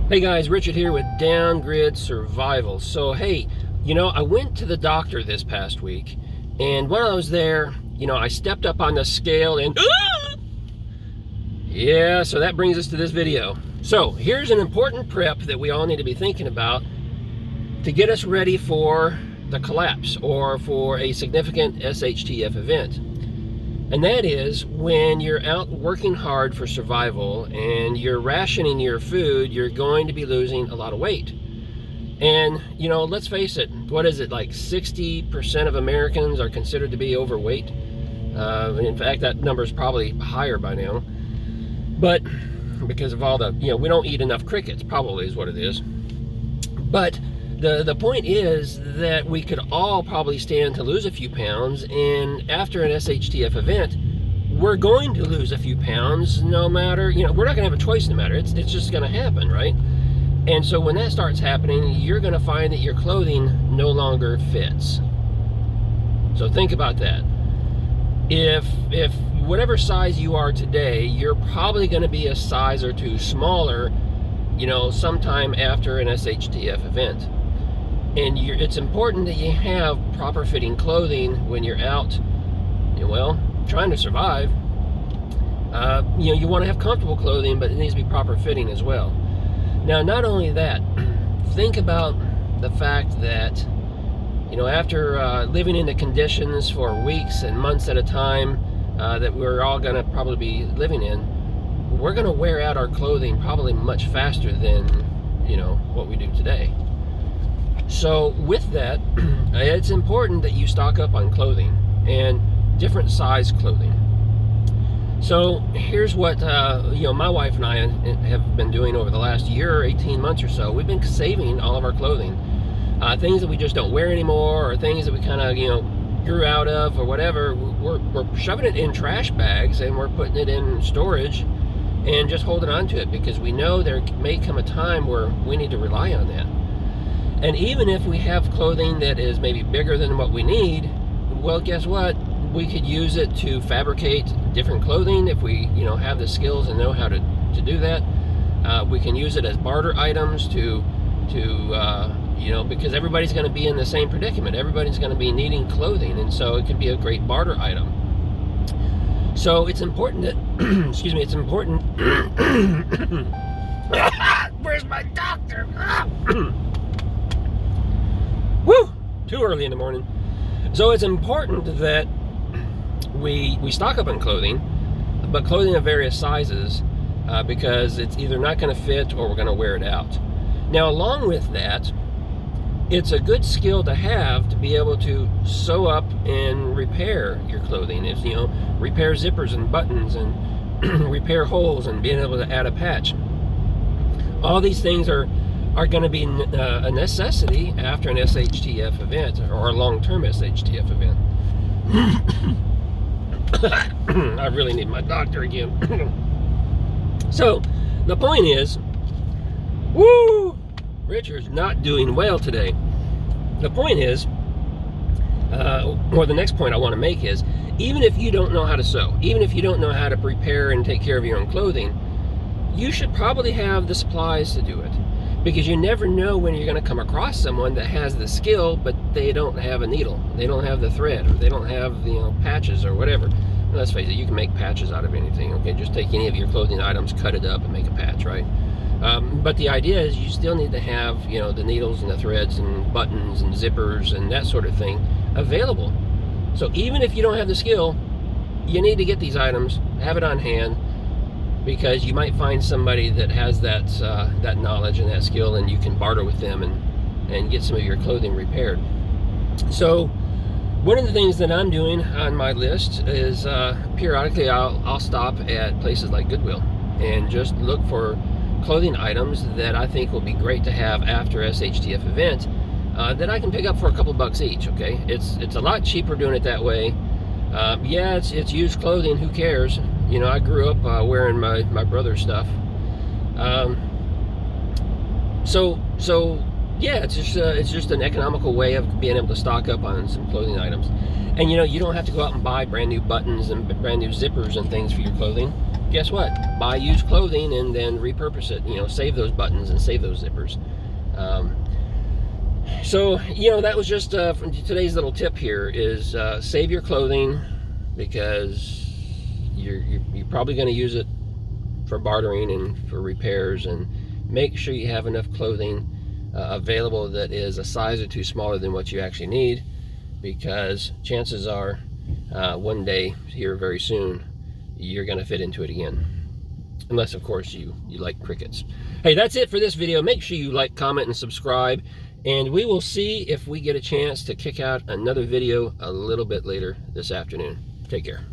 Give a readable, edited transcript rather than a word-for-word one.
Hey guys, Richard here with Downgrid Survival. So hey, I went to the doctor this past week, and when I was there, I stepped up on the scale and yeah, so that brings us to this video. So here's an important prep that we all need to be thinking about to get us ready for the collapse or for a significant SHTF event. And that is when you're out working hard for survival and you're rationing your food, you're going to be losing a lot of weight. And, let's face it, what is it, like 60% of Americans are considered to be overweight? In fact, that number is probably higher by now. But because of all the, we don't eat enough crickets, probably is what it is. But the point is that we could all probably stand to lose a few pounds, and after an SHTF event, we're going to lose a few pounds no matter, we're not going to have a choice no matter. It's just going to happen, right? And so when that starts happening, you're going to find that your clothing no longer fits. So think about that. If whatever size you are today, you're probably going to be a size or two smaller, sometime after an SHTF event. And it's important that you have proper fitting clothing when you're out, trying to survive. You want to have comfortable clothing, but it needs to be proper fitting as well. Now, not only that, think about the fact that, after living in the conditions for weeks and months at a time that we're all going to probably be living in, we're going to wear out our clothing probably much faster than, what we do today. So with that, it's important that you stock up on clothing and different size clothing. So here's what my wife and I have been doing over the last year, 18 months or so. We've been saving all of our clothing, things that we just don't wear anymore, or things that we kind of grew out of or whatever. We're shoving it in trash bags and we're putting it in storage and just holding on to it, because we know there may come a time where we need to rely on that. And even if we have clothing that is maybe bigger than what we need, well, guess what? We could use it to fabricate different clothing if we, have the skills and know how to do that. We can use it as barter items to because everybody's going to be in the same predicament. Everybody's going to be needing clothing, and so it could be a great barter item. So it's important that, excuse me, it's important. Where's my doctor? Woo! Too early in the morning. So it's important that we stock up on clothing, but clothing of various sizes, because it's either not going to fit or we're going to wear it out. Now, along with that, it's a good skill to have to be able to sew up and repair your clothing. It's, repair zippers and buttons and repair holes and being able to add a patch. All these things are going to be a necessity after an SHTF event or a long-term SHTF event. I really need my doctor again. So, the point is, Richard's not doing well today. The point is, or the next point I want to make is, even if you don't know how to sew, even if you don't know how to prepare and take care of your own clothing, you should probably have the supplies to do it. Because you never know when you're going to come across someone that has the skill, but they don't have a needle, they don't have the thread, or they don't have patches or whatever. Well, let's face it, you can make patches out of anything. Okay, just take any of your clothing items, cut it up, and make a patch, right? But the idea is you still need to have the needles and the threads and buttons and zippers and that sort of thing available. So even if you don't have the skill, you need to get these items, have it on hand, because you might find somebody that has that knowledge and that skill, and you can barter with them and get some of your clothing repaired. So one of the things that I'm doing on my list is periodically I'll stop at places like Goodwill and just look for clothing items that I think will be great to have after SHTF event that I can pick up for a couple bucks each. Okay, it's a lot cheaper doing it that way. Yeah, it's used clothing. Who cares? I grew up wearing my brother's stuff. So yeah, it's just an economical way of being able to stock up on some clothing items. And you don't have to go out and buy brand new buttons and brand new zippers and things for your clothing. guess what? Buy used clothing and then repurpose it. You know, save those buttons and save those zippers. So, you know, that was just today's little tip here is save your clothing, because you're probably going to use it for bartering and for repairs, and make sure you have enough clothing available that is a size or two smaller than what you actually need, because chances are one day here very soon you're going to fit into it again, unless of course you like crickets. Hey, that's it for this video. Make sure you like, comment, and subscribe, and we will see if we get a chance to kick out another video a little bit later this afternoon. Take care.